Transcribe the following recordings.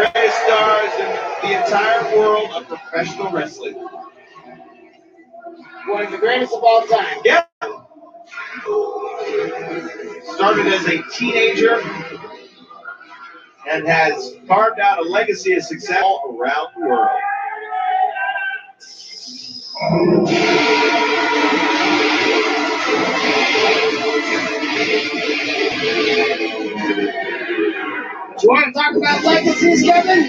greatest stars in the entire world of professional wrestling. One of the greatest of all time. Yeah. Started as a teenager and has carved out a legacy of success all around the world. You want to talk about legacies, Kevin?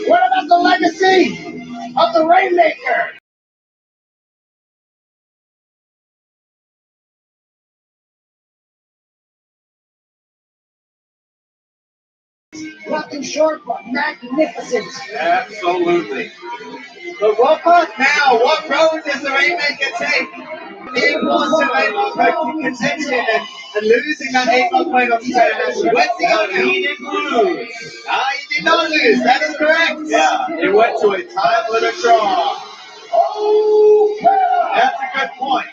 What about the legacy of the Rainmaker? Nothing short but magnificent. Absolutely. But what road does the Rainmaker take? The influence of 8-month contention and losing that 8-month point on International. Where's he going now? He didn't lose. He did not lose, that is correct. Yeah, it went to a time limit draw. That's a good point.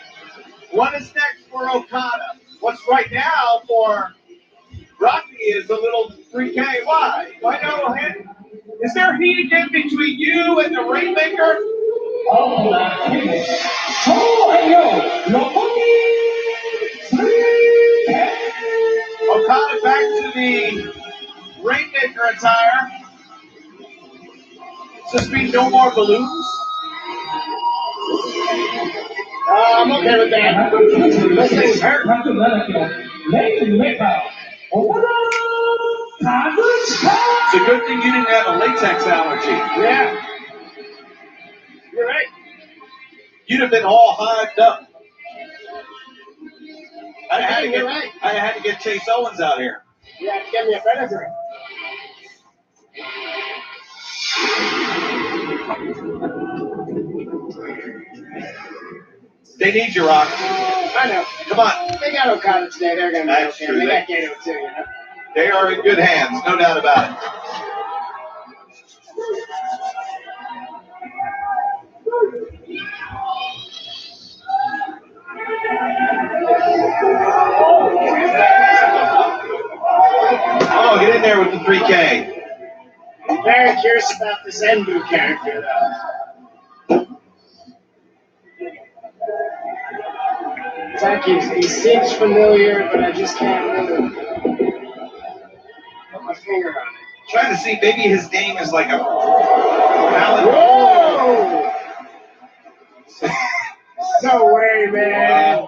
What is next for Okada? What's right now for Rocky is a little 3K. Why? Why no? Is there heat again between you and the Rainmaker? Okada back to the Rainmaker attire. Does this mean no more balloons? I'm okay with that. This thing's hurt. It's a good thing you didn't have a latex allergy. Yeah. You're right. You'd have been all hyped up. I had to get Chase Owens out here. You have to get me a better drink. They need you, Rock. I know. Come on. They got Okada today. They're going to be That's okay. true. They got Gato too, you know. They are in good hands, no doubt about it. Oh, get in there with the 3K. I'm very curious about this Enbu character, though. It's like he seems familiar, but I just can't really put my finger on it. Trying to see, maybe his name is like a Whoa! No way, man.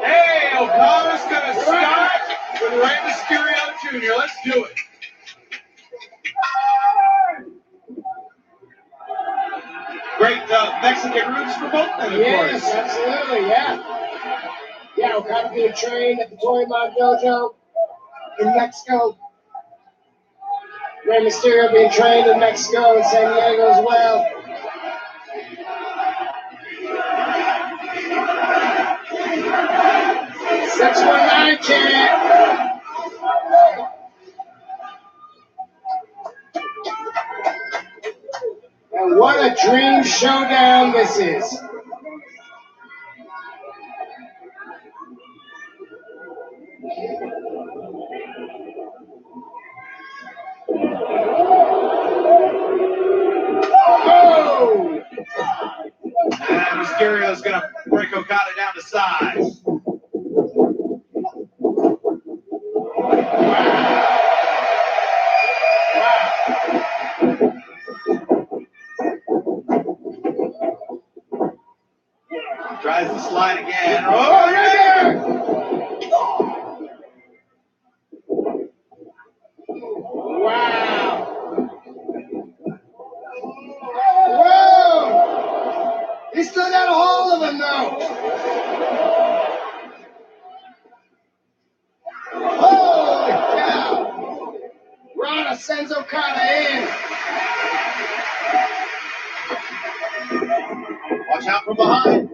Hey, Okada's going to start with Rey Mysterio Jr. Let's do it. Great Mexican roots for both of them, of Yes, course. absolutely, yeah. Yeah, Okada being trained at the Torimon Dojo in Mexico. Rey Mysterio being trained in Mexico and San Diego as well. 619 champ. And what a dream showdown this is. Oh! And Mysterio's going to break Okada down to size. Tries to slide again. Oh, yeah! Wow! Whoa! He still got a hold of him, though. Holy cow! Rana sends Okada in. Watch out from behind.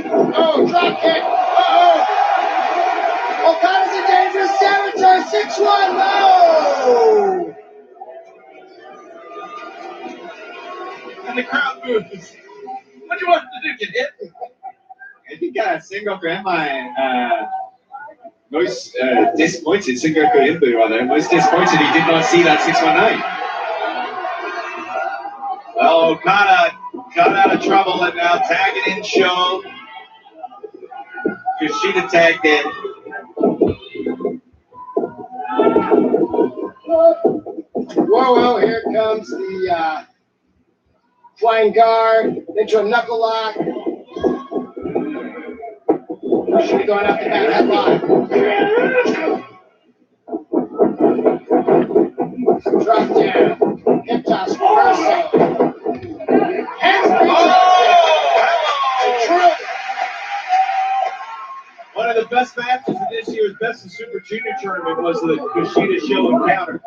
Oh, drop kick. Uh-oh. Okada's in dangerous territory. 6-1. No! And the crowd moves. What do you want to do? Get hit? I think I got a single grandma Most disappointed, Sengoku Imbu rather. Most disappointed he did not see that 619. Well, Okada got out of trouble and now tagging in Show. Kushida tagged in. Whoa, here comes the flying guard into a knuckle lock. She's going up the back headlock. Drop down. Hip toss reversal. One of the best matches of this year's Best of Super Junior tournament was the Kushida Show encounter.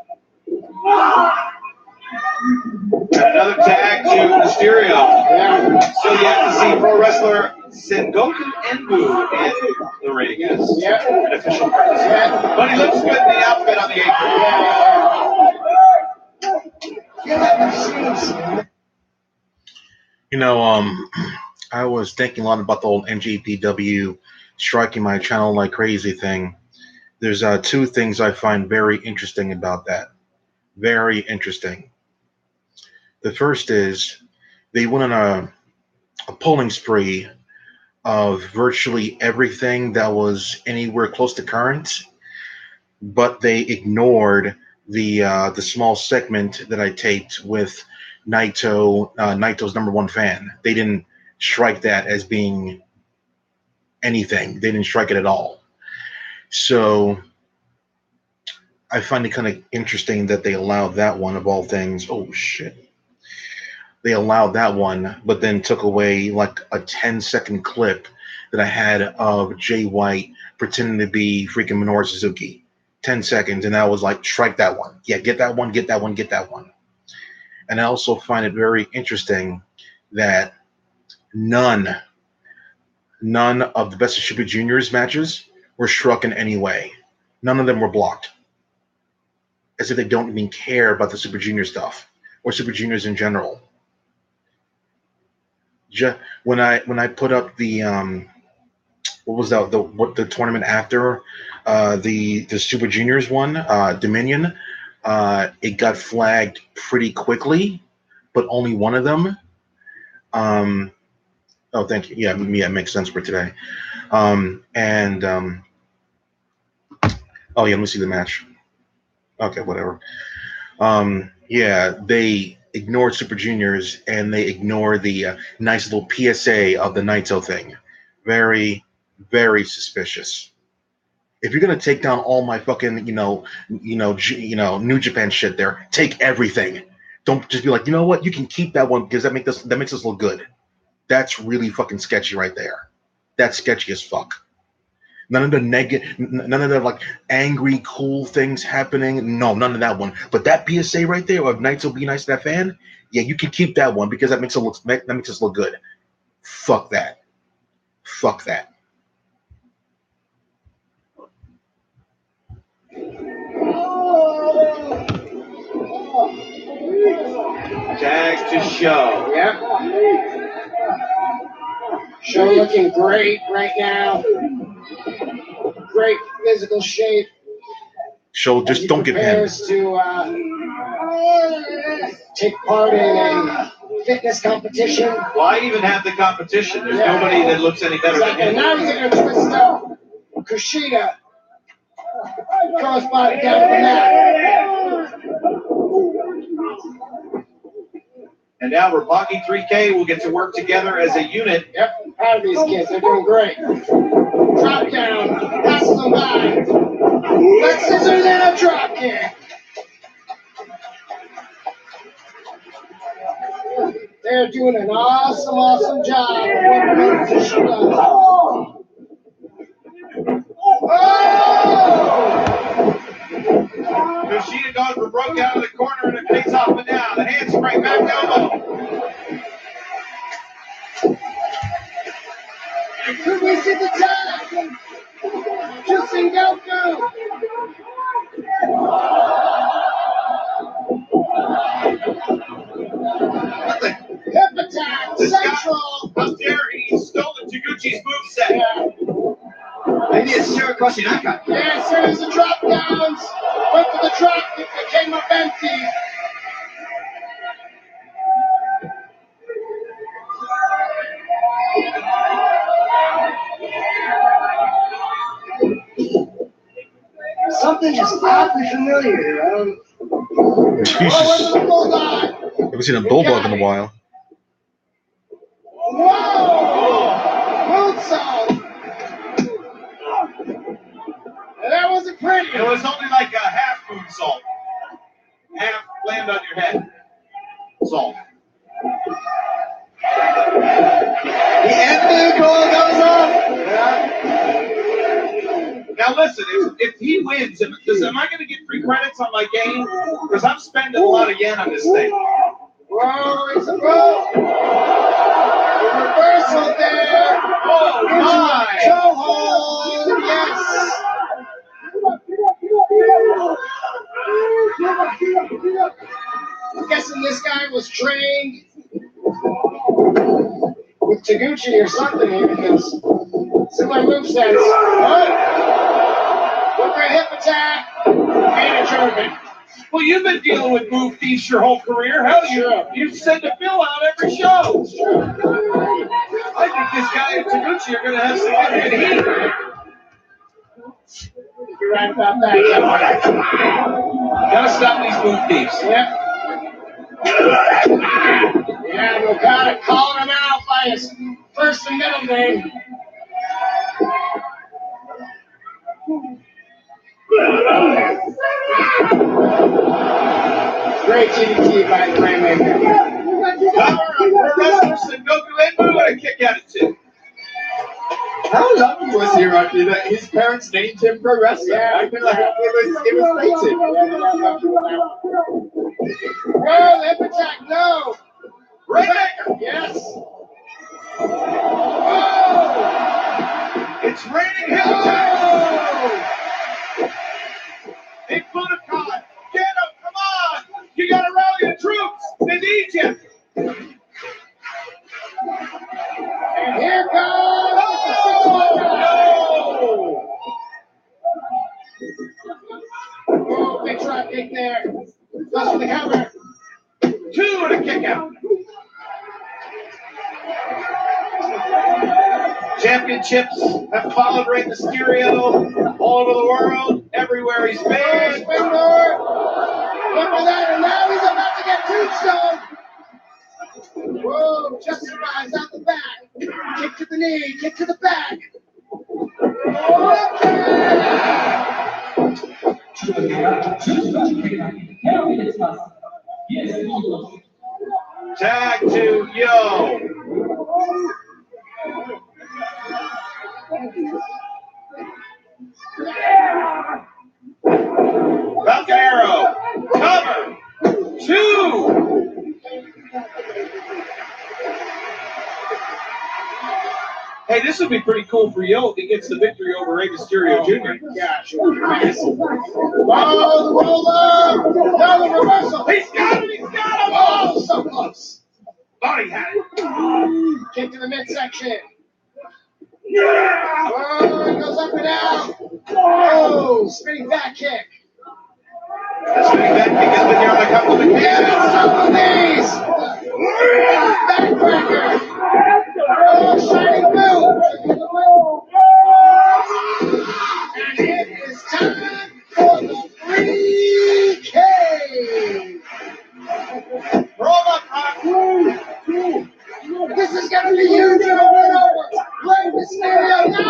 And another tag to Mysterio. Yeah. So you have to see pro wrestler Sengoku Enbu in the ring as an official participant. But he looks good in the outfit on the apron. You know, I was thinking a lot about the old NJPW striking my channel like crazy thing. There's two things I find very interesting about that. Very interesting. The first is they went on a pulling spree of virtually everything that was anywhere close to current, but they ignored the small segment that I taped with Naito, Naito's #1 fan. They didn't strike that as being anything. They didn't strike it at all. So I find it kind of interesting that they allowed that one of all things. Oh shit. They allowed that one, but then took away like a 10-second clip that I had of Jay White pretending to be freaking Minoru Suzuki. 10 seconds, and I was like, strike that one. Yeah, get that one, get that one, get that one. And I also find it very interesting that none of the Best of Super Juniors matches were struck in any way. None of them were blocked. As if they don't even care about the Super Junior stuff or Super Juniors in general. When I put up the what was that the tournament after the Super Juniors one, Dominion, it got flagged pretty quickly, but only one of them. Oh, thank you. Yeah, it makes sense for today. Oh yeah, let me see the match. Okay, whatever. Yeah, they ignored Super Juniors and they ignored the nice little PSA of the Naito thing. Very, very suspicious. If you're gonna take down all my fucking, New Japan shit, there, take everything. Don't just be like, you know what, you can keep that one because that makes us look good. That's really fucking sketchy right there. That's sketchy as fuck. None of the like angry, cool things happening. No, none of that one. But that PSA right there of Naito be nice to that fan, yeah, you can keep that one because that makes us look good. Fuck that. Fuck that. Tag to Show. Yep. Show looking great right now. Great physical shape. Show just don't get pinned. To take part in a fitness competition. Why even have the competition? There's nobody that looks any better than him. And now he's going to twist up Kushida. Crossbody down the mat. And now Roppongi 3K will get to work together as a unit. Yep, proud of these kids. They're doing great. Drop down, passes them by. Let's scissor, then a drop kick. They're doing an awesome job of working on Kushida. Kushida goes for broke out of the corner and it pays off and down. The handspring back elbow. Could we see the tag? To Sengoku. Hip attack, central. Up there, he stole the Taguchi's moveset. Maybe it's sure across the uppercut. Yeah, as soon as the drop downs, went for the drop, it came up empty. Something just oddly familiar. Jesus. The bulldog. Haven't seen a bulldog in a while. Whoa! Moonsault. And that wasn't pretty. It was only like a half moonsault. Half land on your head. Salt. The end blue call goes off. Now listen, if he wins, am I going to get free credits on my game? Because I'm spending a lot of yen on this thing. Whoa, it's a roll. Reversal there. Oh my! Toe hold. Yes. I'm guessing this guy was trained with Taguchi or something here because similar movesets. What? Look for a hip attack and a German. Well, you've been dealing with move thieves your whole career. Hell, you send a bill out every show. I think this guy and Taguchi are going to have significant heat. You're right about that. Gotta stop these move thieves. Yep. Yeah, Okada calling him out by his first and middle name. Great GDT by the Rainmaker. Power of pro wrestler Sengoku Kota Ibushi and a kick out of two. How lucky was he, Rocky, that his parents named him pro wrestler? Yeah. I feel like it was fated. Oh, the hip attack, no. Rainmaker! Yes. Oh. It's raining hip attacks! Big foot of God! Get him! Come on! You gotta rally the troops! They need you! And here comes the 619. Oh, big drop kick there. Goes for the cover. Two and a kick out. Championships have followed Rey Mysterio all over the world, everywhere he's been. Springboard. Look at that, and now he's about to get tombstone. Whoa, just surprise out the back. Kick to the knee, kick to the back. Tag to Yo. Falcon Arrow. Cover. Two. Hey, this would be pretty cool for Yo if he gets the victory over Rey Mysterio Jr. Gosh, oh, the roll up! Now the reversal! He's got him! He's got him! Oh, so close! Thought he had it. Kick to the midsection. Oh, it goes up and out. Oh, spinning back kick. That's what that kick has been here on a couple of occasions. Yeah, some of these. Backbreaker. Oh, shining boot. And it is time for the 3K. Roll up, Rock. This is going to be huge and over and over. Rey Mysterio now.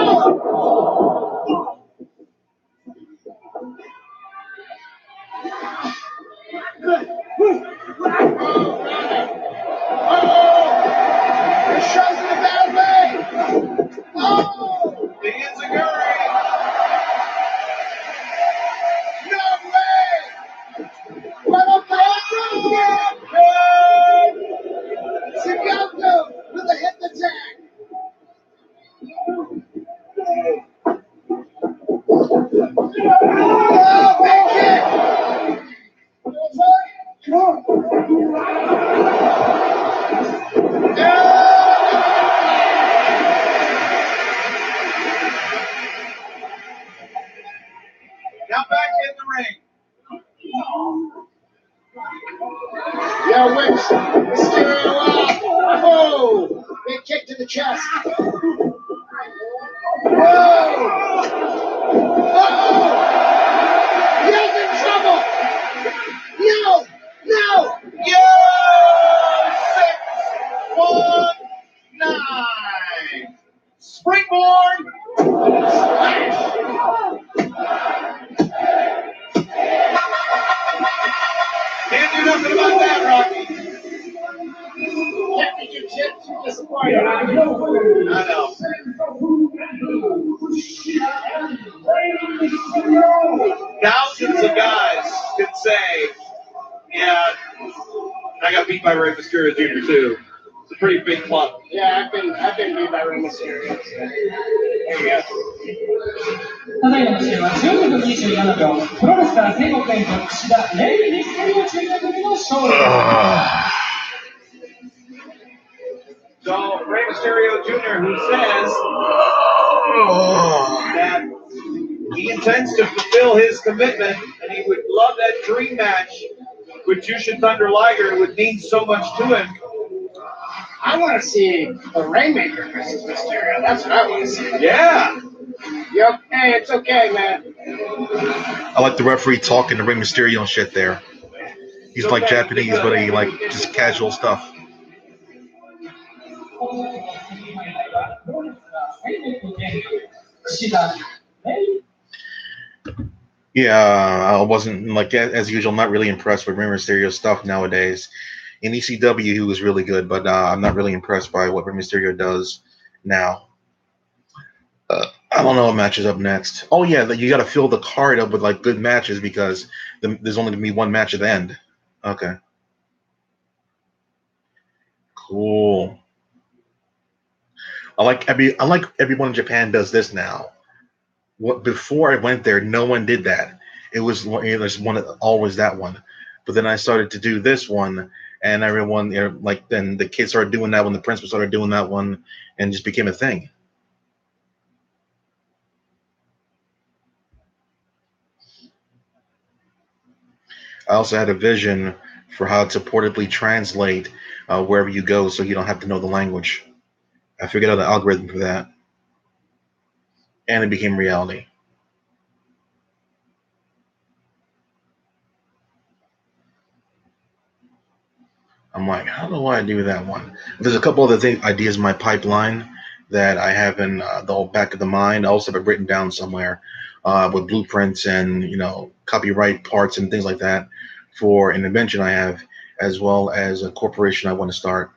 Now whips Mysterio off. Oh! Big kick to the chest. Whoa! Uh-oh! Yo's in trouble! No! Yo! 619. Springboard. Can't do nothing about that, Rocky. Championship too disappointed. I know. Thousands of guys could say, yeah, I got beat by Rey Mysterio Jr. too. It's a pretty big club. Yeah, I've been beat by Rey Mysterio. There you go. ただいまの試合は12分27秒、プロレスラー戦国連と岸田レイ・ミステリオ中学組の勝利。So Rey Mysterio Jr., who says that he intends to fulfill his commitment and he would love that dream match with Jushin Thunder Liger. It would mean so much to him. I want to see the Rainmaker versus Mysterio. That's what I want to see. Yeah. Yep. Hey, it's okay, man. I like the referee talking to Rey Mysterio and shit there. He's like Japanese, but he like just casual stuff. Yeah, I wasn't, like, as usual, not really impressed with Rey Mysterio stuff nowadays. In ECW, he was really good, but I'm not really impressed by what Rey Mysterio does now. I don't know what match is up next. Oh, yeah, you got to fill the card up with, like, good matches because there's only going to be one match at the end. Okay. Cool. I like everyone in Japan does this now. Before I went there, no one did that. It was there's one always that one, but then I started to do this one, and everyone then the kids started doing that one, the principal started doing that one, and it just became a thing. I also had a vision for how to portably translate wherever you go, so you don't have to know the language. I figured out the algorithm for that, and it became reality. I'm like, how do I do that one? There's a couple other ideas in my pipeline that I have in the back of the mind. I also have it written down somewhere with blueprints and copyright parts and things like that for an invention I have, as well as a corporation I want to start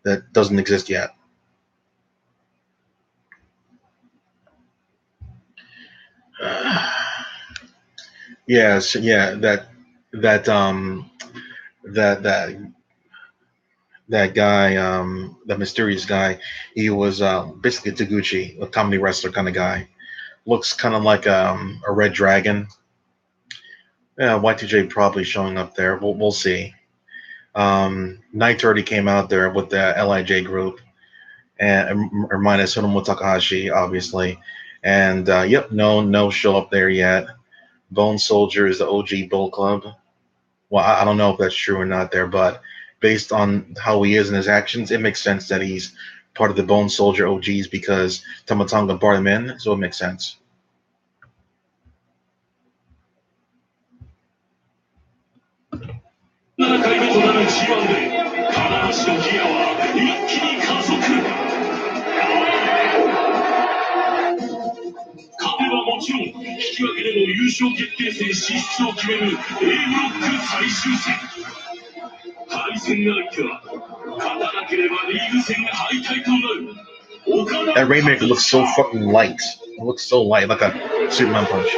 that doesn't exist yet. Yes, yeah, that guy, that mysterious guy, he was basically Taguchi, a comedy wrestler kind of guy. Looks kind of like a red dragon. Yeah, Y2J probably showing up there. We'll see. Knight already came out there with the LIJ group, and or minus Sonomu Takahashi, obviously. And yep, no show up there yet. Bone Soldier is the OG Bull Club. Well, I don't know if that's true or not there, but based on how he is in his actions, it makes sense that he's part of the Bone Soldier OGs because Tamatonga brought him in, so it makes sense. That Rainmaker looks so fucking light. It looks so light, like a Superman punch.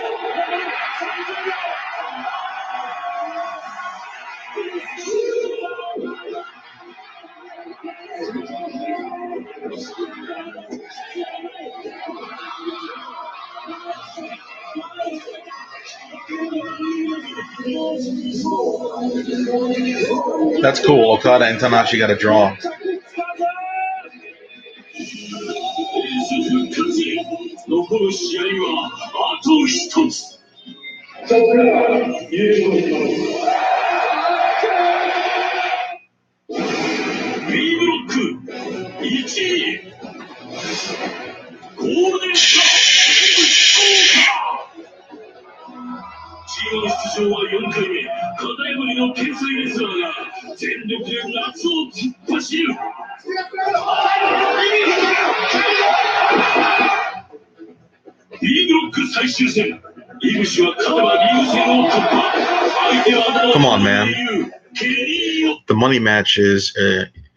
That's cool. Okada and Tanahashi got a draw. は4回目、片破りの天才レスラーが全力で夏を突っ走る。B ブロック最終戦、イブシは勝てばリーグ戦を突破。相手は Come on, man. The money match is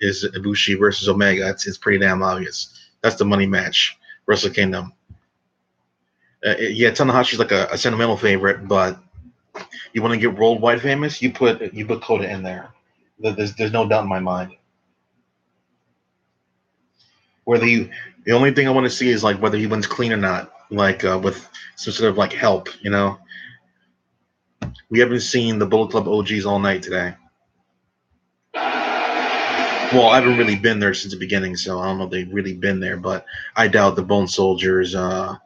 Ibushi versus Omega. It's pretty damn obvious. That's the money match. Wrestle Kingdom. Yeah, Tanahashi's like a sentimental favorite, but you want to get worldwide famous, you put Kota in there. There's no doubt in my mind. The only thing I want to see is like whether he wins clean or not, like with some sort of like help, you know. We haven't seen the Bullet Club OGs all night today. Well, I haven't really been there since the beginning, so I don't know if they've really been there, but I doubt the Bone Soldiers let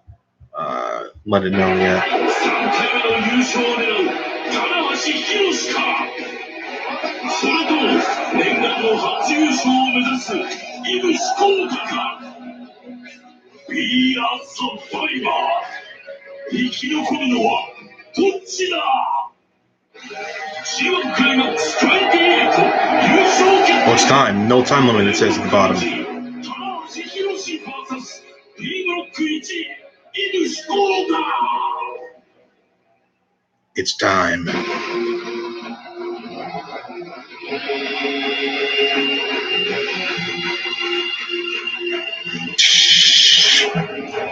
it know yet. Be a survivor. 生き残るのはどっちだ。G1 Climax 28優勝決定。 Well, it's time. No time limit, it says at the bottom. B ブロック1位、イブシコータ。 It's time.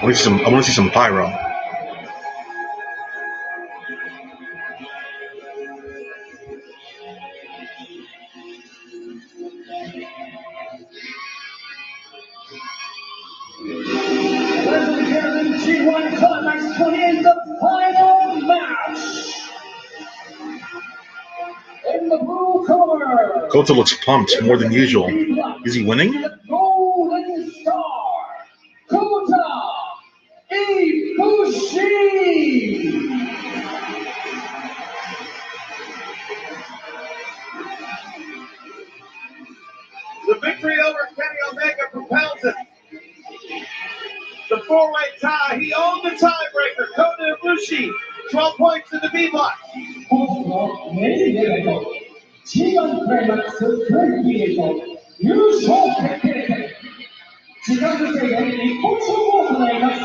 I want to see some pyro. G1 Climax 28, the final match. In the blue corner, Kota looks pumped more than usual. Is he winning? the Golden Star, Kota Ibushi. The victory over Kenny Omega propels him. The four-way tie. He owned the tiebreaker. Kota Ibushi, 12 points in the B block. G1 Climax 28優勝決定戦。時間制限一本勝負を行います。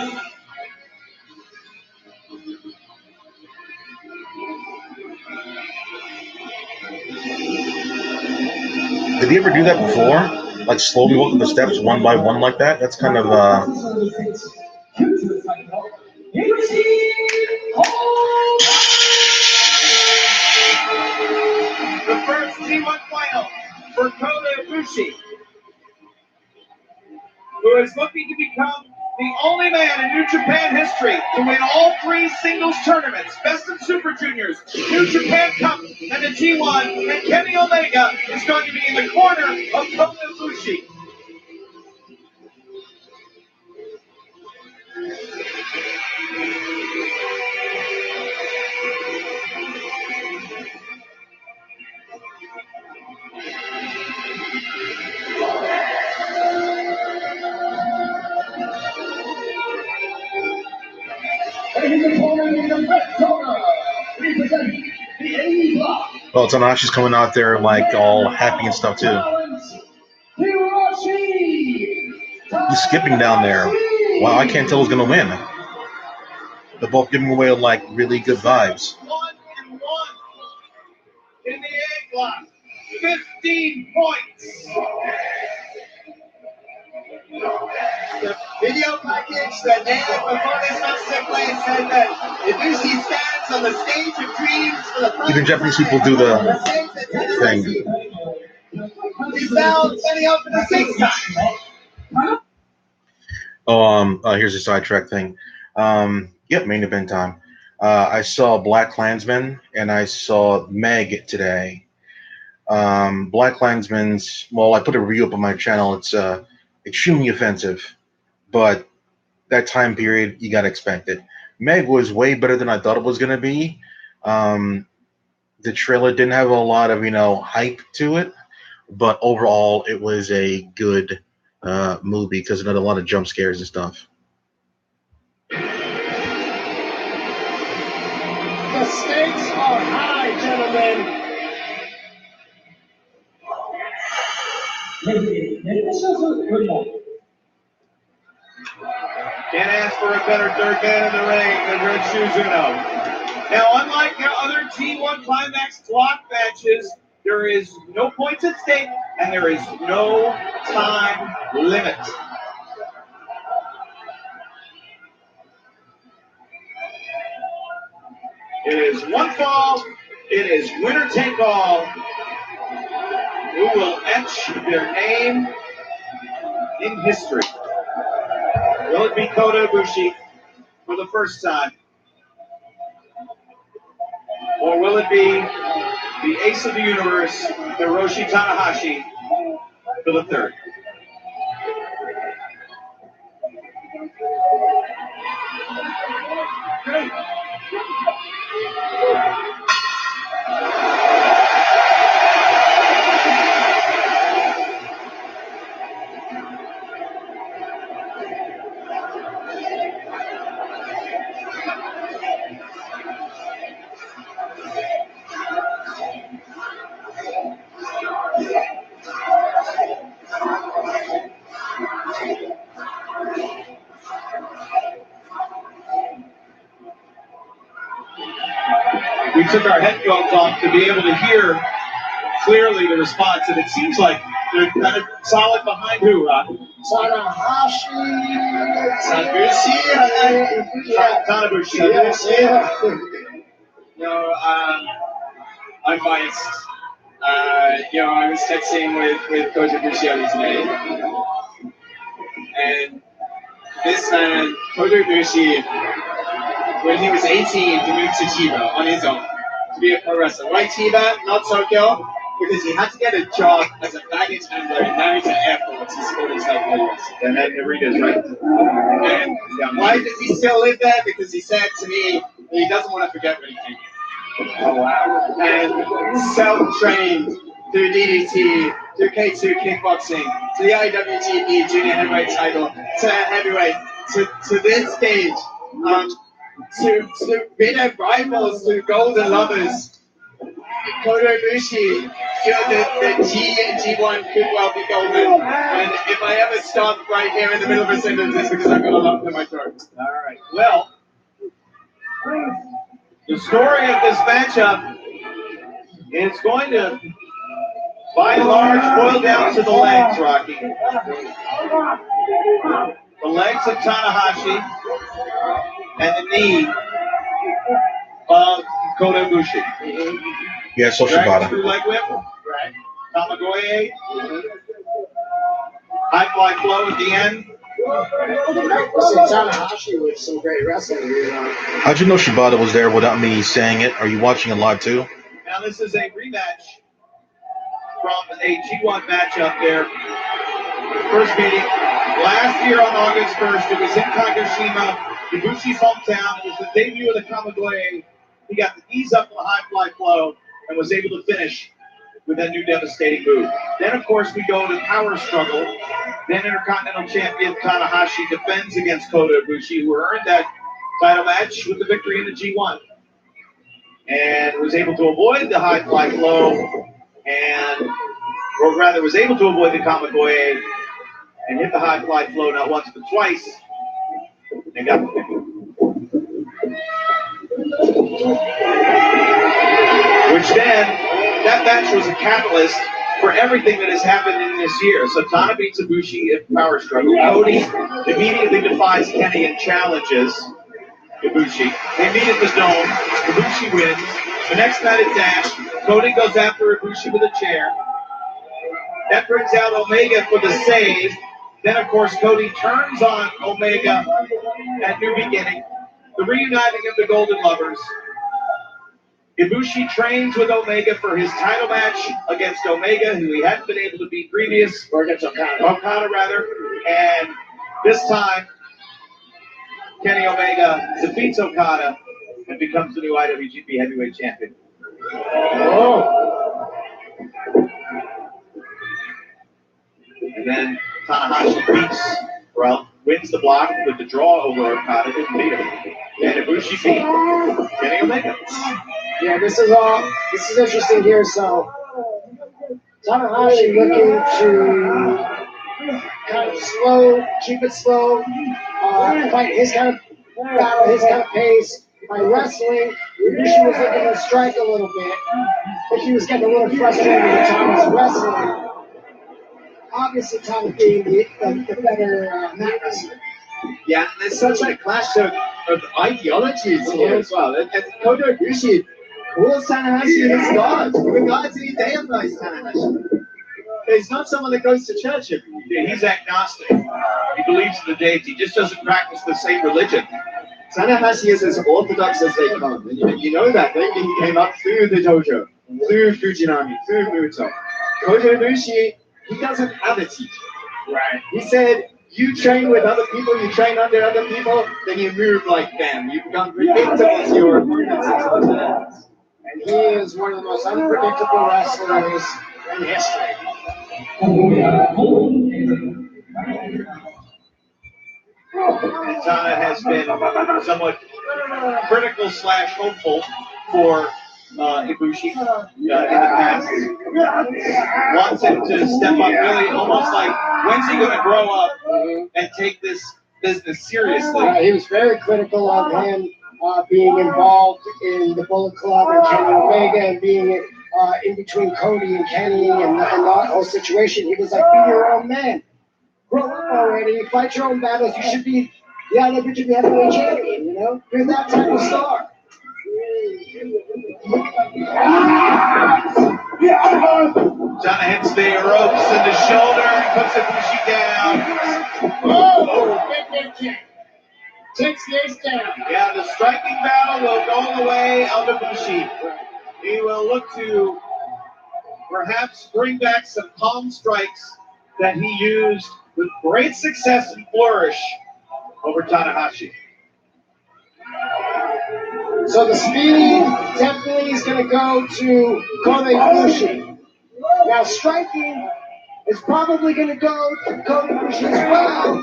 Did he ever do that before? Like slowly walk up the steps one by one like that? That's kind of The first G1 final for Kota Ibushi, who is looking to become the only man in New Japan history to win all three singles tournaments, Best of Super Juniors, New Japan Cup, and the G1, and Kenny Omega is going to be in the corner of Kota Ibushi. And his opponent in the red corner, representing the A block. well, Tanahashi's coming out there like all happy and stuff too. He's skipping down there. Wow, I can't tell who's gonna win. They're both giving away like really good vibes. 1-1 in the A block. 15 points. The video package that aired before this match took place said that Ibushi stands on the stage of dreams for the first Even Japanese people do the thing. He's now setting up for the sixth time. Here's a sidetrack thing. Yep, main event time. I saw Black Klansman and I saw Meg today. Black Klansman's, well, I put a review up on my channel. It's extremely offensive, but that time period, you gotta expect it. Meg was way better than I thought it was gonna be. The trailer didn't have a lot of, hype to it, but overall, it was a good movie because it had a lot of jump scares and stuff. The stakes are high. Can't ask for a better third man in the ring than Red Shoes Uno. Now, unlike other G1 Climax block matches, there is no points at stake and there is no time limit. It is one fall. It is winner take all. Who will etch their name in history? Will it be Kota Ibushi for the first time? Or will it be the ace of the universe, Hiroshi Tanahashi, for the third? We took our headphones off to be able to hear clearly the response, and it seems like they're kind of solid behind who, Rock? Tanahashi. Tanabushi. Yes, yeah. No, I'm biased. I was texting with Kota Ibushi today, and this man, Kota Ibushi, when he was 18, he moved to Chiba on his own to be a pro wrestler. Why Chiba, not Tokyo? Because he had to get a job as a baggage handler in Narita Airport to support his health bills. And then Narita's right. And why does he still live there? Because he said to me he doesn't want to forget where he came from. Oh, wow. And self-trained through DDT, through K2 kickboxing, to the IWGP junior heavyweight title, to heavyweight, to this stage, to bitter rivals, to golden lovers. Kota Ibushi, the G1 could well be golden. And if I ever stop right here in the middle of a sentence, it's because I've got a lump in my throat. All right. Well, the story of this matchup is going to, by and large, boil down to the legs, Rocky. The legs of Tanahashi and the knee of Kota Ibushi. Yeah, so Dragon Shibata. screw leg whip. Right. Kamagoye. High fly flow at the end. Tanahashi with some great wrestling. How'd you know Shibata was there without me saying it? Are you watching it live too? Now this is a rematch from a G1 matchup there. First meeting last year on August 1st. It was in Kagoshima, Ibushi's hometown. It was the debut of the Kamagoye. He got the knees up on the high fly flow and was able to finish with that new devastating move. Then, of course, we go to power struggle. Then Intercontinental Champion Tanahashi defends against Kota Ibushi, who earned that title match with the victory in the G1. And was able to avoid the high fly flow, or rather was able to avoid the Kamagoye and hit the high fly flow not once but twice and got the victory. Which then, that match was a catalyst for everything that has happened in this year. So Tana beats Ibushi in power struggle. Cody immediately defies Kenny and challenges Ibushi. They meet at the Dome. Ibushi wins. The next night at Dash, Cody goes after Ibushi with a chair. That brings out Omega for the save. Then, of course, Cody turns on Omega at New Beginning. The reuniting of the Golden Lovers. Ibushi trains with Omega for his title match against Omega, who he hadn't been able to beat previous, or against Okada rather. And this time, Kenny Omega defeats Okada and becomes the new IWGP Heavyweight Champion. Oh. And then Tanahashi wins the block with the draw over Okada, didn't beat him. And Ibushi beat Kenny Omega. Yeah, this is interesting here. So Tanahashi looking to kind of keep it slow, fight his kind of battle, his kind of pace. By wrestling, Ibushi was looking to strike a little bit, but he was getting a little frustrated with Thomas wrestling. Obviously, Thomas being the better mat wrestler. Yeah, and there's such a clash of ideologies here as well. And Kota Ibushi calls Tanahashi his god, regards and he deifies Tanahashi. He's not someone that goes to church every week. Yeah, he's agnostic. He believes in the deity. He just doesn't practice the same religion. Tanahashi is as orthodox as they come. And you know that. Maybe he came up through the dojo, through Fujinami, through Muto. Kota Ibushi, he doesn't have a teacher. Right. He said, you train with other people, you train under other people, then you move like them. You become predictable to your opponents. And he is one of the most unpredictable wrestlers in history. Tana has been somewhat critical / hopeful for Ibushi in the past. Wants him to step up really almost like, when's he going to grow up and take this business seriously? He was very critical of him being involved in the Bullet Club and Kenny Omega and being in between Cody and Kenny and that whole situation. He was like, be your own man. Grow up already. Fight your own battles. You should be the IWGP Heavyweight Champion, you know? You're that type of star. Tana hits the ropes in the shoulder and puts Ibushi down. Oh, big kick. Takes the ace down. Yeah, the striking battle will go the way of Ibushi. He will look to perhaps bring back some palm strikes that he used with great success and flourish over Tanahashi. So the speed definitely is going to go to Kota Ibushi. Now striking is probably going to go to Kota Ibushi as well.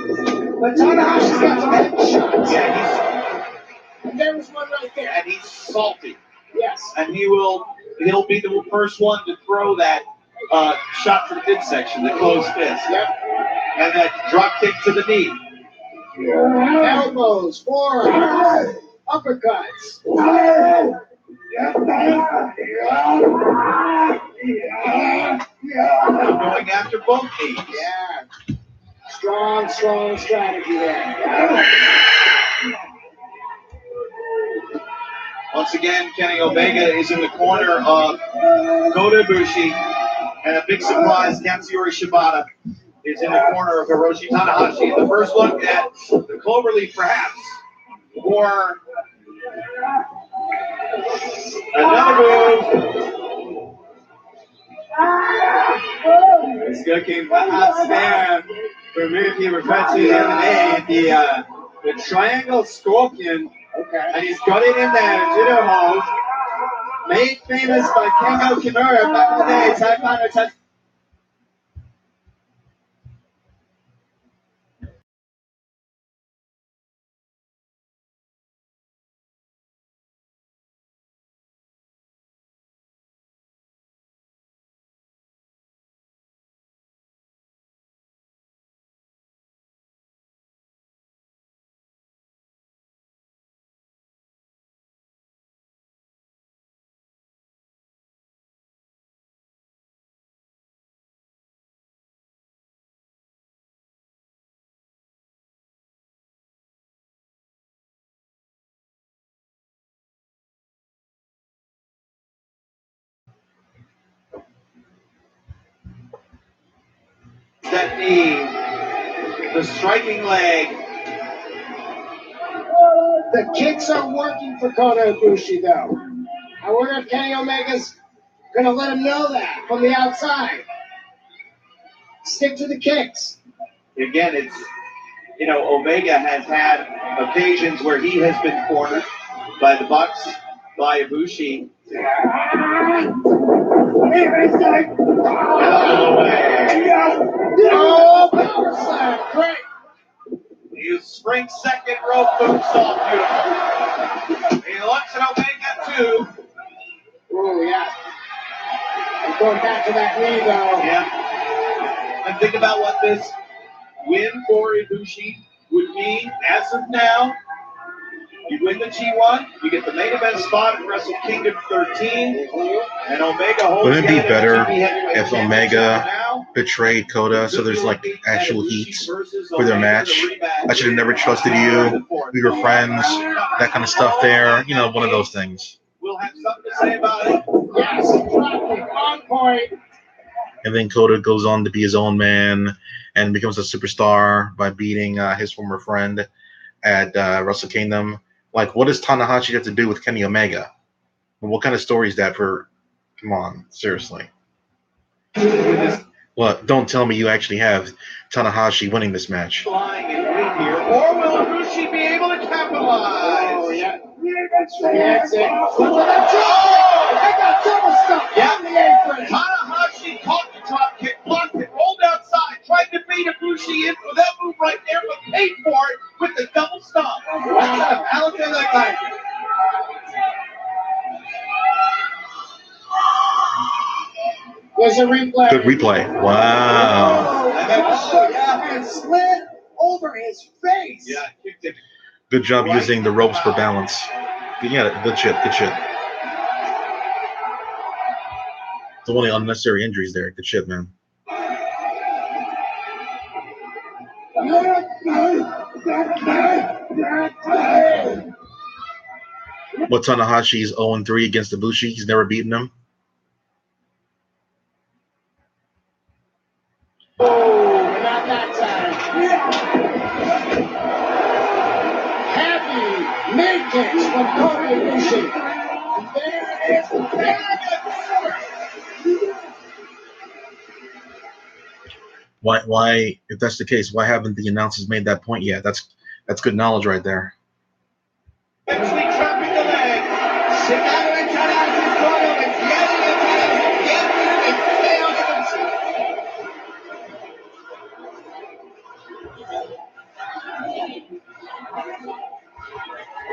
But Tanahashi's got some heavy shots. Yeah, And there was one right there. and he's salty. Yes. And he'll be the first one to throw that shot to the midsection, the closed fist. Yep. And that drop kick to the knee. Elbows, forearms, uppercuts. Going after both knees. Yeah. Strong strategy there. Once again, Kenny Omega is in the corner of Kota Ibushi. And a big surprise, Katsuyori Shibata is in the corner of Hiroshi Tanahashi. The first look at the cloverleaf, perhaps, for another move. It's looking perhaps there for a move he referred to the other day, the triangle scorpion. Okay. And he's got it in there, judo hold. Made famous by Kengo Kimura back in the day, Taekwondo touch. That knee, the striking leg. The kicks are working for Kota Ibushi, though. I wonder if Kenny Omega's going to let him know that from the outside. Stick to the kicks. Again, it's, Omega has had occasions where he has been cornered by the Bucks, by Ibushi. Oh, power slam. Great. You spring second rope moonsault, beautiful. He looks at Omega too. Oh, yeah. Going back to that knee, though. Yeah. And think about what this win for Ibushi would mean as of now. You win the G1, you get the main event spot at Wrestle Kingdom 13, and Omega holds. Wouldn't it be down better NJPW heavyweight if championship Omega now? betrayed Kota so there's like actual heat for their match? I should have never trusted you. We were friends. That kind of stuff there. You know, one of those things. We'll have something to say about it. Yes, exactly. On point. And then Kota goes on to be his own man and becomes a superstar by beating his former friend at Wrestle Kingdom. Like, what does Tanahashi have to do with Kenny Omega? What kind of story is that for? Come on, seriously. Well, don't tell me you actually have Tanahashi winning this match. Flying in win here, or will Ibushi be able to capitalize? Oh, yeah. That's it. Look at that drop! They got double stuff on the apron. Tanahashi caught the drop kick, blocked it, rolled outside, tried to beat Ibushi in for that move right there, but paid for it with the double stomp. What kind of balance in that guy? There's a replay. Good replay. Wow. And slid over his face. Yeah, kicked it. Good job using the ropes for balance. Yeah, good shit. Good shit. The only unnecessary injuries there. Good shit, man. What, Tanahashi's 0-3 against Ibushi? He's never beaten him. Oh, not that time. Happy mid kicks from Kota Ibushi. There it is. Why, if that's the case, why haven't the announcers made that point yet? That's good knowledge right there. Eventually trapping the leg. Chicago and Tanahashi's corner with yelling at Tanahashi.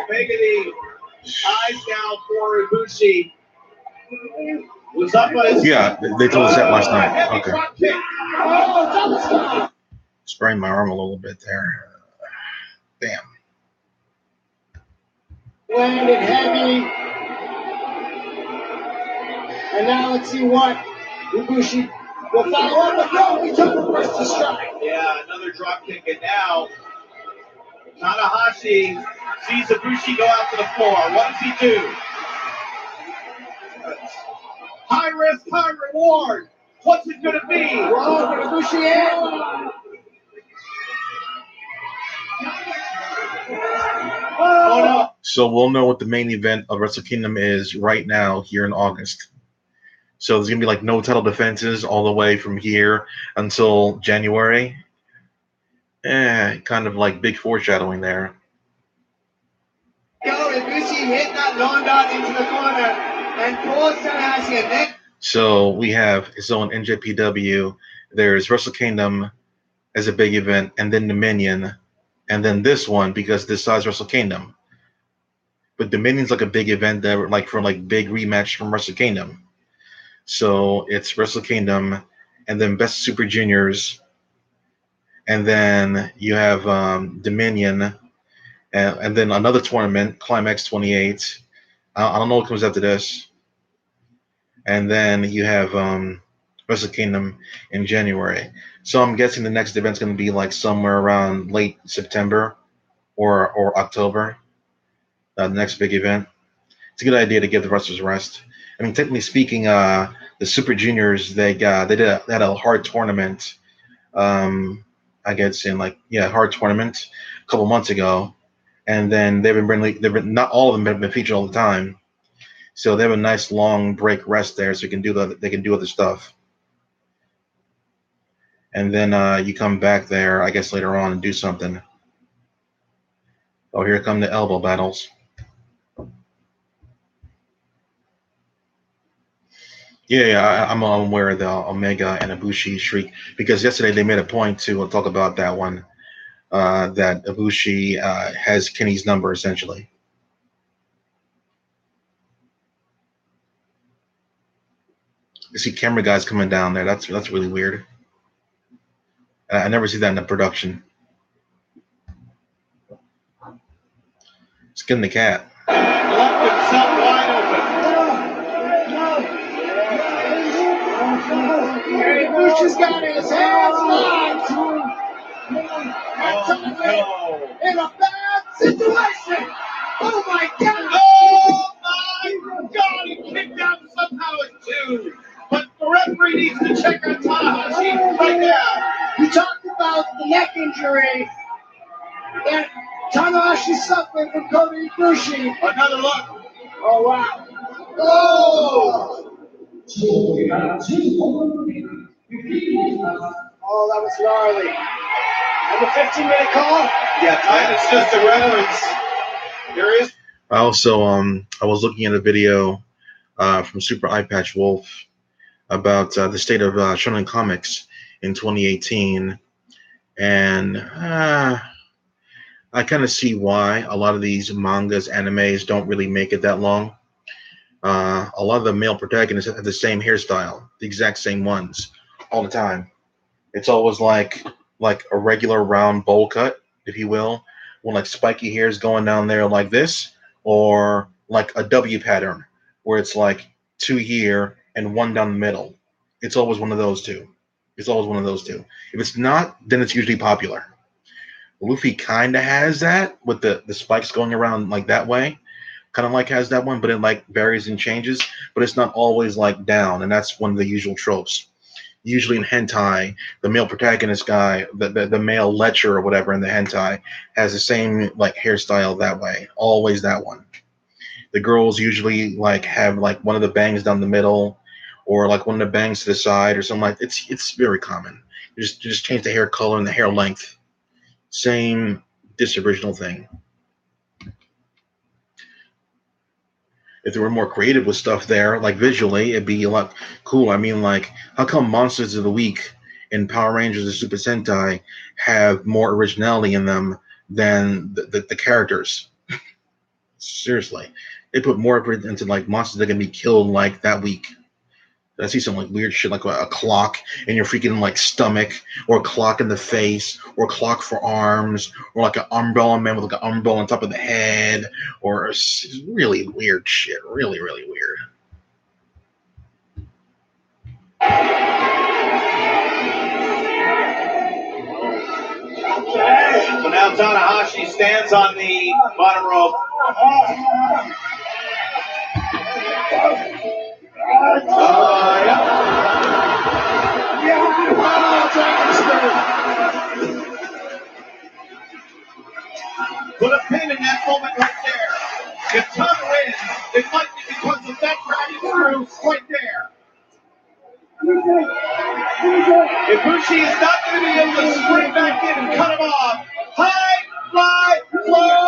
Omega the eyes down for Ibushi. Was up on his Yeah, they told us that last night. heavy Okay. drop kick. Oh, double stop. Sprained my arm a little bit there. Damn. Landed heavy. And now let's see what Ibushi will follow up with. No, he took the first to strike. Yeah, another drop kick, and now Tanahashi sees Ibushi go out to the floor. What does he do? High risk, high reward. What's it going to be? Whoa, but Ibushi in. Oh no. So we'll know what the main event of Wrestle Kingdom is right now here in August. So there's gonna be like no title defenses all the way from here until January. Kind of like big foreshadowing there. Go, Ibushi hit that long dart into the corner and forced Tanahashi and then So we have his own NJPW. There's Wrestle Kingdom as a big event, and then Dominion, and then this one because this size Wrestle Kingdom. But Dominion's like a big event that like for like big rematch from Wrestle Kingdom. So it's Wrestle Kingdom, and then Best Super Juniors, and then you have Dominion, and then another tournament, Climax 28. I don't know what comes after this. And then you have Wrestle Kingdom in January. So I'm guessing the next event's going to be like somewhere around late September or October. The next big event. It's a good idea to give the wrestlers rest. I mean, technically speaking, the Super Juniors they had a hard tournament. I guess in hard tournament a couple months ago, and then they've been not all of them have been featured all the time. So they have a nice long break rest there, so they can do other stuff. And then you come back there, I guess later on and do something. Oh, here come the elbow battles. Yeah, I'm aware of the Omega and Ibushi shriek because yesterday they made a point to talk about that one. That Ibushi has Kenny's number essentially. You see camera guys coming down there. That's really weird. I never see that in the production. Skin the cat. Left himself wide open. Ibushi's got his hands locked. And Oh, Tanahashi no. in a bad situation. Oh my God! Oh my God! He kicked out somehow at 2. But the referee needs to check on Tanahashi right now. You talked about the neck injury that Tanahashi suffered from Kota Ibushi. Another look. Oh wow! Oh! Oh, that was gnarly. And the 15-minute call. Yeah, time is just a reference. There is. I also I was looking at a video from Super Eye Patch Wolf about the state of Shonen Comics in 2018, and I kind of see why a lot of these mangas, animes don't really make it that long. A lot of the male protagonists have the same hairstyle, the exact same ones, all the time. It's always like a regular round bowl cut, if you will, with like spiky hairs going down there like this, or like a W pattern where it's like 2 here and 1 down the middle. It's always one of those two. It's always one of those two. If it's not, then it's usually popular. Luffy kind of has that with the spikes going around like that way. Kind of like has that one, but it like varies and changes, but it's not always like down, and that's one of the usual tropes. Usually in hentai, the male protagonist guy, the male lecher or whatever in the hentai, has the same like hairstyle that way, always that one. The girls usually like have like one of the bangs down the middle, or like one of the bangs to the side, or something like. It's very common. You just change the hair color and the hair length. Same this original thing. If they were more creative with stuff there, like visually, it'd be a lot cool. I mean, like, how come Monsters of the Week and Power Rangers and Super Sentai have more originality in them than the characters? Seriously. They put more effort into, like, monsters that can be killed, like, that week. I see some, like, weird shit, like a clock in your freaking, like, stomach, or a clock in the face, or a clock for arms, or, like, an umbrella man with, like, an umbrella on top of the head, or really weird shit. Really, really weird. So now Tanahashi stands on the bottom rope. Put a pin in that moment right there. If Tana wins, it might be because of that dragon screw right there. Ibushi is not going to be able to spring back in and cut him off. High, fly, flow!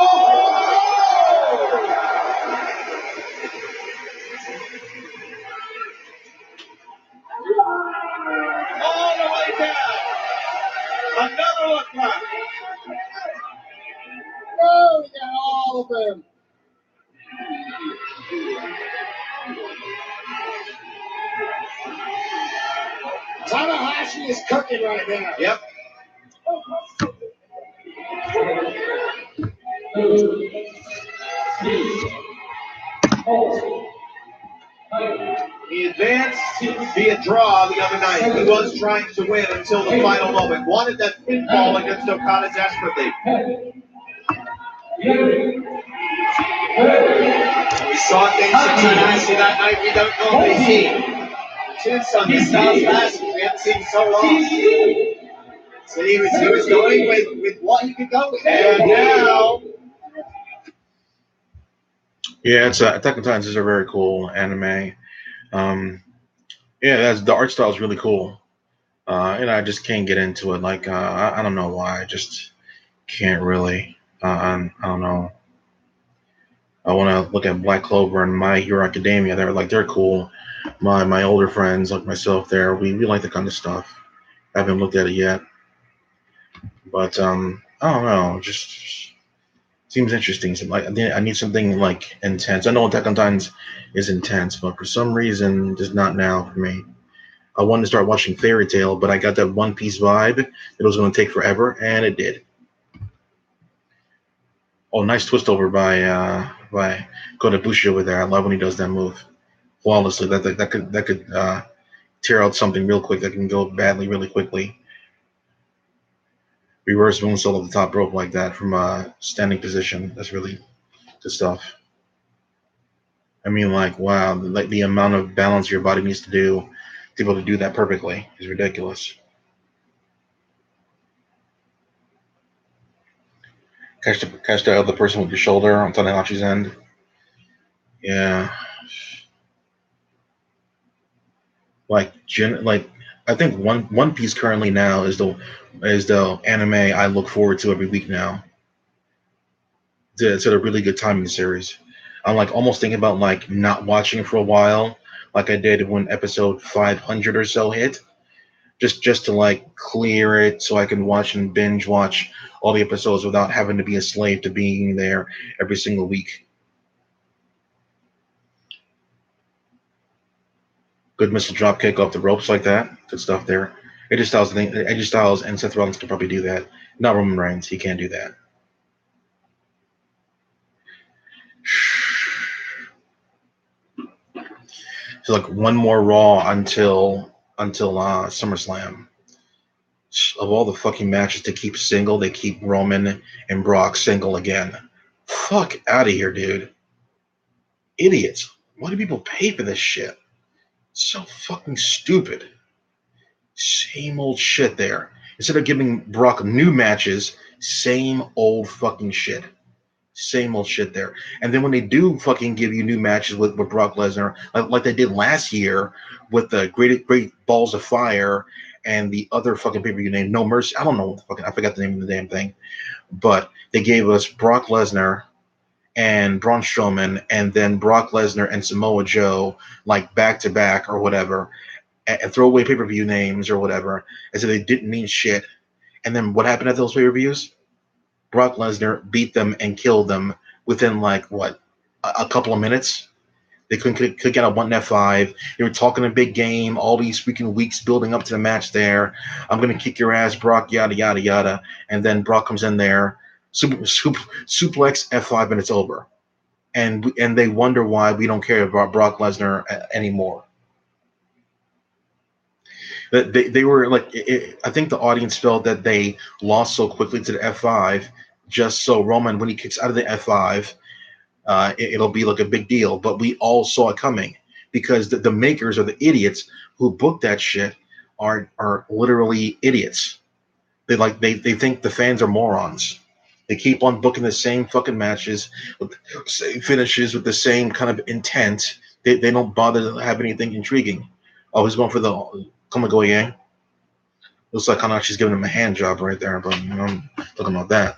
All the way down. Another look back. Oh, we got all of them. Tanahashi is cooking right now. Yep. He advanced via draw the other night. He was trying to win until the final moment. Wanted that pinfall against Okada desperately. We saw things from Tanahashi that night we don't normally see. Two Sunday Stars matches we haven't seen so long. So he was going with what he could go with. And now, Yeah, it's Attack on Titans is a very cool anime. Yeah, the art style is really cool. And I just can't get into it. Like, I don't know why. I just can't really. I don't know. I want to look at Black Clover and My Hero Academia. They're cool. My older friends like myself, we like the kind of stuff. I haven't looked at it yet, but I don't know. Just Seems interesting. So, like, I need something like intense. I know Attack on Titans is intense, but for some reason, just not now for me. I wanted to start watching Fairy Tail, but I got that One Piece vibe that it was going to take forever, and it did. Oh, nice twist over by Kota Ibushi over there. I love when he does that move flawlessly. That could tear out something real quick. That can go badly really quickly. Reverse moonsault at the top rope like that from a standing position. That's really good stuff. I mean, like, wow, like the amount of balance your body needs to do to be able to do that perfectly is ridiculous. Catch the other person with your shoulder on Tanahashi's end. Yeah, like I think One Piece currently now is the anime I look forward to every week now. It's a really good timing series. I'm like almost thinking about like not watching it for a while, like I did when episode 500 or so hit, just to like clear it so I can watch and binge watch all the episodes without having to be a slave to being there every single week. Good missile drop kick off the ropes like that. Good stuff there. AJ Styles and Seth Rollins can probably do that. Not Roman Reigns. He can't do that. So like one more Raw until SummerSlam. Of all the fucking matches to keep single, they keep Roman and Brock single again. Fuck out of here, dude. Idiots. Why do people pay for this shit? So fucking stupid. Same old shit there. Instead of giving Brock new matches, same old fucking shit. Same old shit there. And then when they do fucking give you new matches with Brock Lesnar, like they did last year with the Great Balls of Fire and the other fucking pay-per-view name, No Mercy. I don't know what the fucking, I forgot the name of the damn thing. But they gave us Brock Lesnar and Braun Strowman and then Brock Lesnar and Samoa Joe like back to back or whatever, and throw away pay-per-view names or whatever, as if they didn't mean shit. And then what happened at those pay-per-views? Brock Lesnar beat them and killed them within like what a couple of minutes. They could get a 1F5. They were talking a big game all these freaking weeks building up to the match there. I'm gonna kick your ass, Brock, yada yada yada. And then Brock comes in there, suplex F5, and it's over. And they wonder why we don't care about Brock Lesnar anymore. They were like, I think the audience felt that they lost so quickly to the F5, just so Roman, when he kicks out of the F5, it'll be like a big deal. But we all saw it coming because the makers or the idiots who booked that shit are literally idiots. They think the fans are morons. They keep on booking the same fucking matches with the same finishes with the same kind of intent. They don't bother to have anything intriguing. Oh, he's going for the Kamago Yang. Looks like Hanashi's giving him a hand job right there, but I'm talking about that.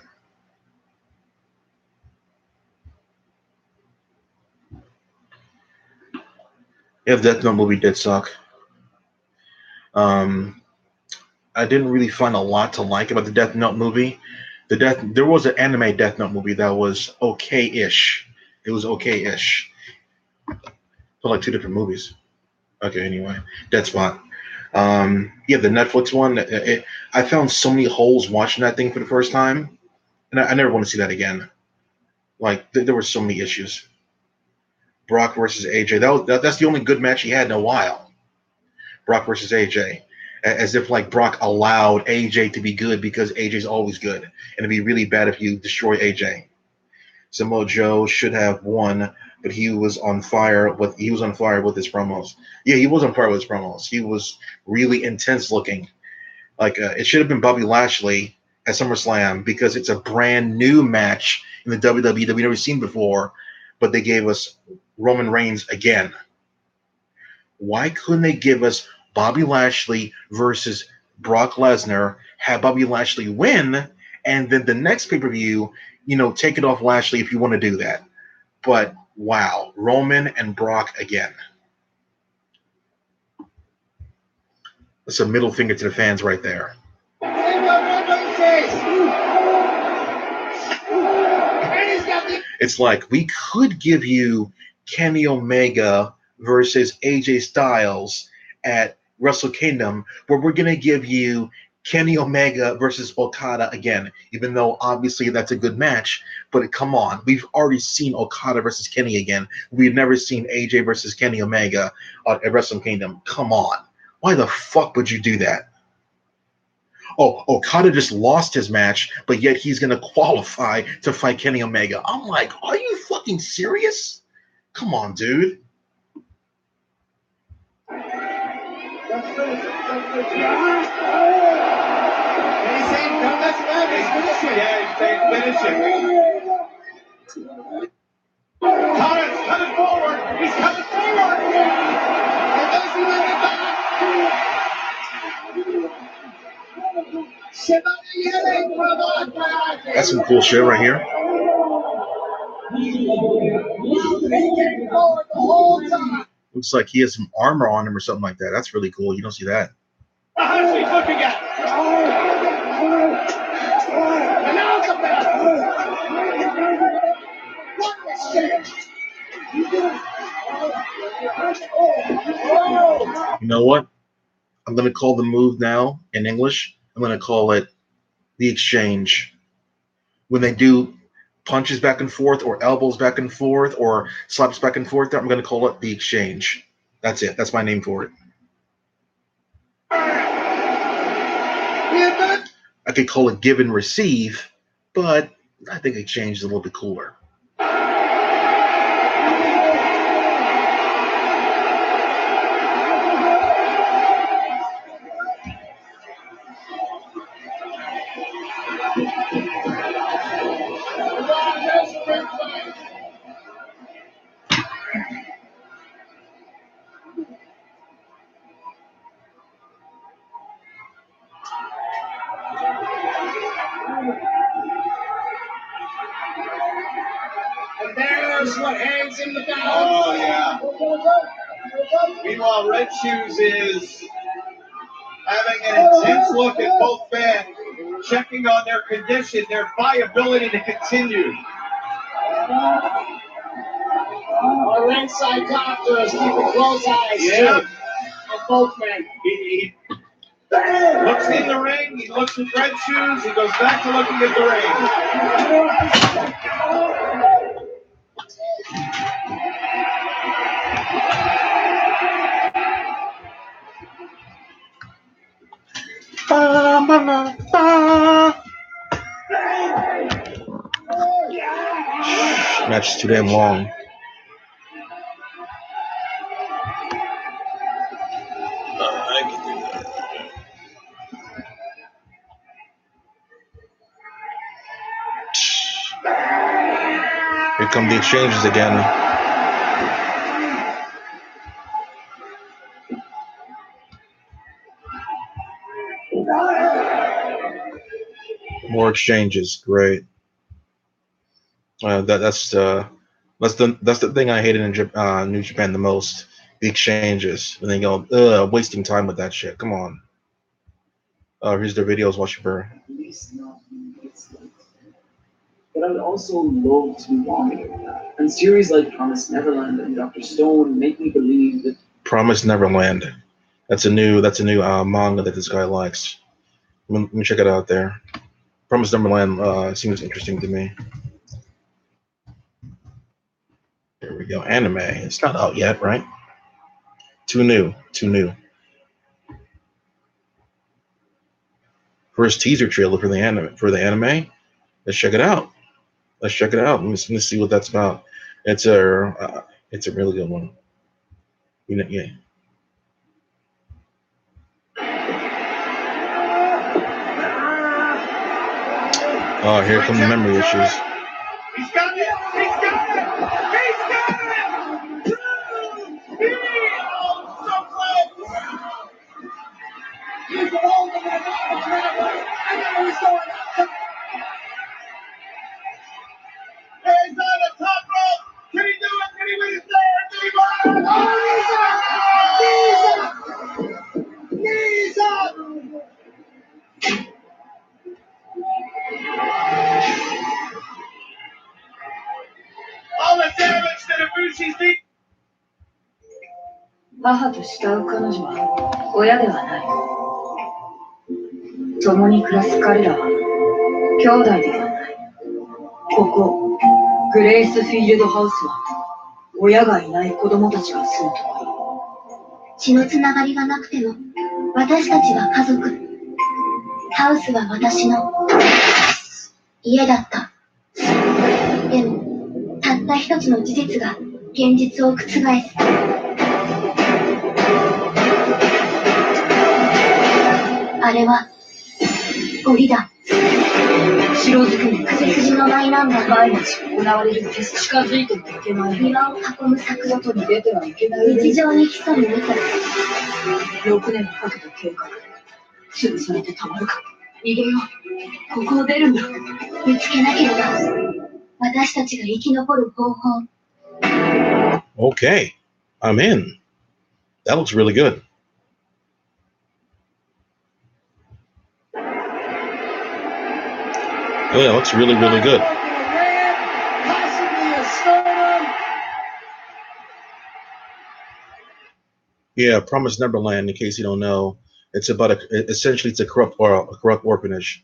Yeah, the Death Note movie did suck. I didn't really find a lot to like about the Death Note movie. There was an anime Death Note movie that was okay-ish. It was okay-ish. But like two different movies. Okay, anyway, Dead Spot. Yeah, the Netflix one. I found so many holes watching that thing for the first time, and I never want to see that again. Like there were so many issues. Brock versus AJ. That's the only good match he had in a while. Brock versus AJ. As if like Brock allowed AJ to be good because AJ's always good, and it'd be really bad if you destroy AJ. Samoa Joe should have won, but he was on fire with his promos. Yeah, he was on fire with his promos. He was really intense looking. Like it should have been Bobby Lashley at SummerSlam because it's a brand new match in the WWE that we've never seen before, but they gave us Roman Reigns again. Why couldn't they give us Bobby Lashley versus Brock Lesnar, have Bobby Lashley win, and then the next pay-per-view, take it off Lashley if you want to do that. But wow, Roman and Brock again. That's a middle finger to the fans right there. It's like we could give you Kenny Omega versus AJ Styles at Wrestle Kingdom, but we're gonna give you Kenny Omega versus Okada again, even though obviously that's a good match. But come on, we've already seen Okada versus Kenny again. We've never seen AJ versus Kenny Omega at Wrestle Kingdom. Come on, why the fuck would you do that? Oh, Okada just lost his match, but yet he's going to qualify to fight Kenny Omega. I'm like, are you fucking serious? Come on, dude. He's saying, come let's go. He's finishing. Yeah, he's saying finish it. Okada's coming forward. He's coming forward. And does he let it back? Shibata yelling for the That's some cool shit right here. He came forward the whole time. Looks like he has some armor on him or something like that. That's really cool. You don't see that. That's what he's looking at. And now it's a battle. You know what? I'm going to call the move now in English. I'm going to call it the exchange. When they do punches back and forth or elbows back and forth or slaps back and forth, I'm going to call it the exchange. That's it. That's my name for it. I could call it give and receive, but I think exchange is a little bit cooler. And there's what hangs in the balance. Oh, yeah. Meanwhile, Red Shoes is having an intense look at both men, checking on their condition, their viability to continue. Our ringside doctor is keeping close eyes Yeah. on both men. He looks in the ring, he looks at Red Shoes, he goes back to looking at the ring. Match is too damn long. Here come the exchanges again. More exchanges, great. That's the thing I hated in New Japan the most. The exchanges, and they go, wasting time with that shit. Come on. Here's their videos. Watch your burn. But I would also love to be wrong. And series like Promised Neverland and Dr. Stone make me believe that Promised Neverland. That's a new manga that this guy likes. Let me check it out there. Promised Neverland seems interesting to me. There we go. Anime. It's not out yet, right? Too new. First teaser trailer for the anime. Let's check it out. Let me see what that's about. It's a really good one. You know, yeah. Oh, here come the memory issues. He's got it! He's got it! He's got it! So close! He's holding it up on that way. I know he's going up. He's on the top rope! Can he do it? Can he win his third? Can he win? Oh, Knees up! 母と慕う彼女は親ではない。共に暮らす彼らは兄弟ではない。ここ、グレイスフィールドハウスは親がいない子供たちが住むところ。血のつながりがなくても私たちは家族。ハウスは私の家だった。でもたった一つの事実が現実を覆す。あれは檻だ。城作り首筋の舞なんだ。毎日行われるテスト。近づいてはいけない。庭を囲む柵。外に出てはいけない。日常に潜むミス。6年かけた計画。潰されてたまるか。逃げよう。ここを出るんだ。見つけなければ私たちが生き残る方法。Okay, I'm in. That looks really good. Oh, yeah, it looks really, really good. Yeah, Promised Neverland, in case you don't know, it's about essentially it's a corrupt orphanage.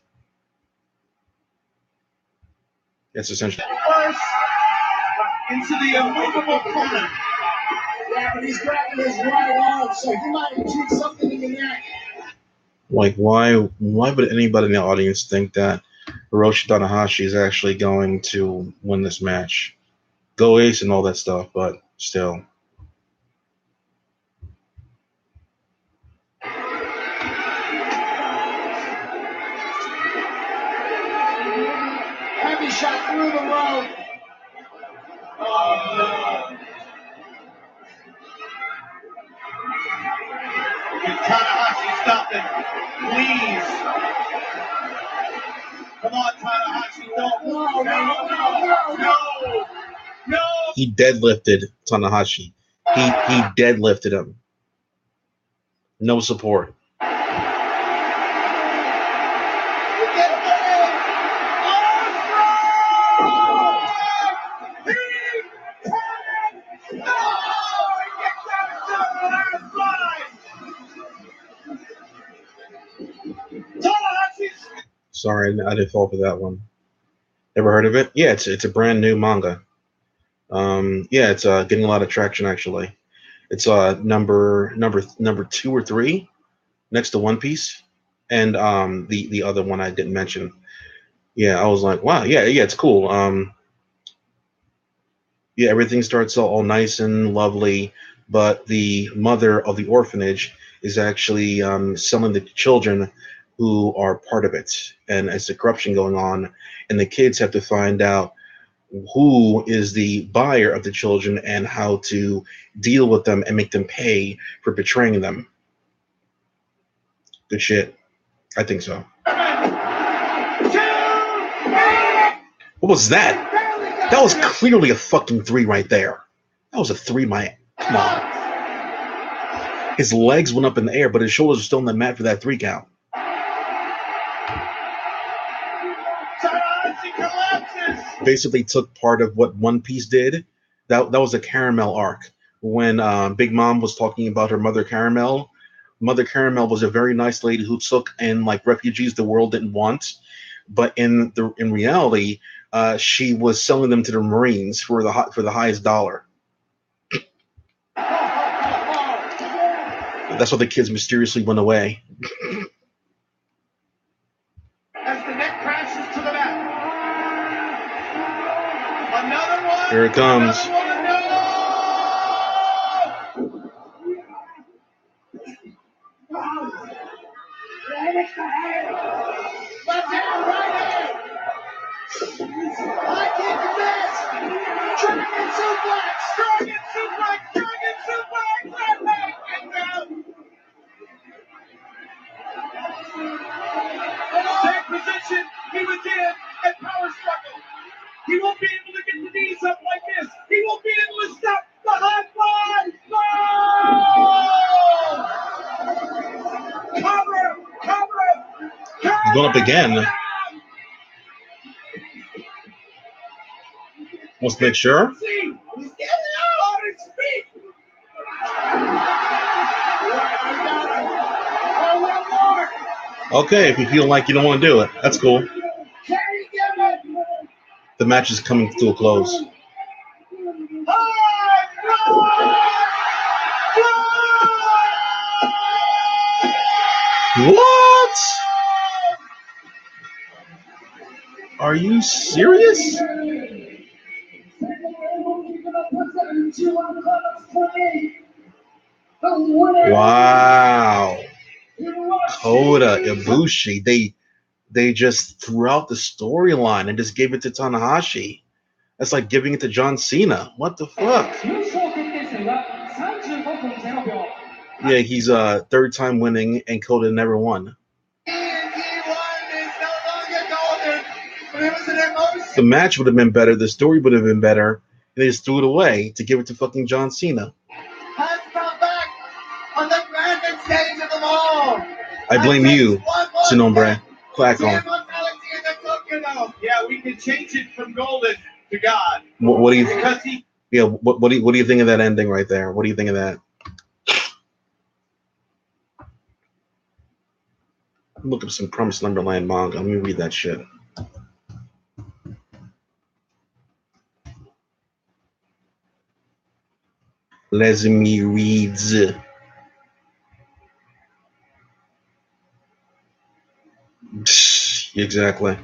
It's essentially. First, into the immovable corner. Yeah, but he's grabbing his right arm, so he might have tweaked something in the neck. Like, why would anybody in the audience think that Hiroshi Tanahashi is actually going to win this match? Go Ace and all that stuff, but still. Heavy shot through the rope. Oh no. Can Tanahashi stop it? Please. Come on, Tanahashi. No. He deadlifted Tanahashi. He deadlifted him. No support. Sorry, I didn't fall for that one. Ever heard of it? Yeah, it's a brand new manga. Yeah, it's getting a lot of traction actually. It's number 2 or 3 next to One Piece, and the other one I didn't mention. Yeah, I was like, wow, yeah, it's cool. Yeah, everything starts all nice and lovely, but the mother of the orphanage is actually selling the children who are part of it, and it's a corruption going on, and the kids have to find out who is the buyer of the children and how to deal with them and make them pay for betraying them. Good shit. I think so. What was that? That was clearly a fucking 3 right there. That was a 3, come on. His legs went up in the air, but his shoulders were still on the mat for that 3 count. Basically took part of what One Piece did. That was a Caramel arc. When Big Mom was talking about her Mother Caramel. Mother Caramel was a very nice lady who took in like refugees the world didn't want, but in reality, she was selling them to the Marines for the highest dollar. That's why the kids mysteriously went away. As the neck crashes to the mat. Another one. Here it comes. Same position he was in at Power Struggle. He won't be able to get the knees up like this. He won't be able to stop the high fly. No! Cover! He's going up again. Wants to make sure. He's getting out on his feet. Okay, if you feel like you don't want to do it, that's cool. The match is coming to a close. What? Are you serious? Wow. Kota Ibushi. They just threw out the storyline and just gave it to Tanahashi. That's like giving it to John Cena. What the fuck? Yeah, he's third time winning and Kota never won. The match would have been better, the story would have been better, and they just threw it away to give it to fucking John Cena. Has come back on the grandest stage of them all. I blame you, Sinombre. Clack on. Yeah, we can change it from golden to God. What do you? Because he. Yeah. What do you think of that ending right there? What do you think of that? Look up some Promised Neverland manga. Let me read that shit. Let me read. Exactly.